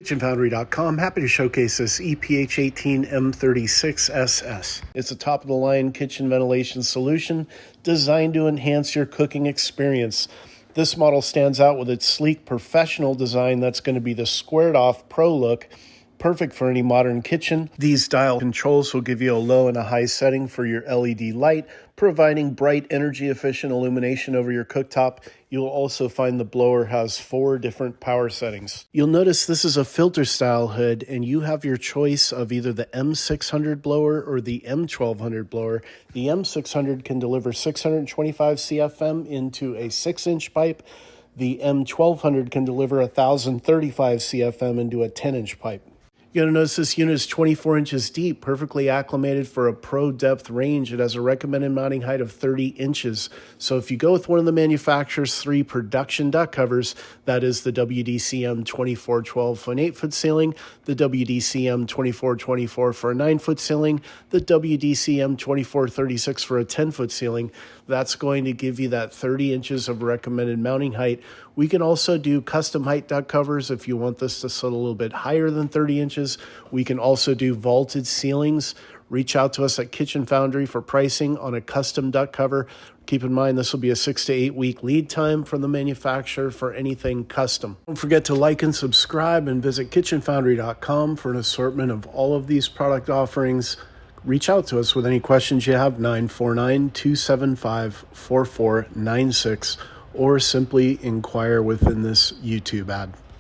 KitchenFoundry.com. Happy to showcase this EPH18M36SS. It's a top-of-the-line kitchen ventilation solution designed to enhance your cooking experience. This model stands out with its sleek, professional design that's going to be the squared-off pro look, perfect for any modern kitchen. These dial controls will give you a low and a high setting for your LED light, providing bright, energy-efficient illumination over your cooktop. You'll also find the blower has 4 different power settings. You'll notice this is a filter-style hood, and you have your choice of either the M600 blower or the M120O blower. The M600 can deliver 625 CFM into a 6-inch pipe. The M12000 can deliver 1,035 CFM into a 10-inch pipe. You're going to notice this unit is 24 inches deep, perfectly acclimated for a pro depth range. It has a recommended mounting height of 30 inches. So if you go with one of the manufacturer's 3 production duct covers, that is the WDCM 2412 for an 8-foot ceiling, the WDCM 2424 for a 9-foot ceiling, the WDCM 2436 for a 10-foot ceiling, that's going to give you that 30 inches of recommended mounting height. We can also do custom height duct covers if you want this to sit a little bit higher than 30 inches. We can also do vaulted ceilings. Reach out to us at Kitchen Foundry for pricing on a custom duct cover. Keep in mind, this will be a 6 to 8 week lead time from the manufacturer for anything custom. Don't forget to like and subscribe and visit KitchenFoundry.com for an assortment of all of these product offerings. Reach out to us with any questions you have, 949-275-4496, or simply inquire within this YouTube ad.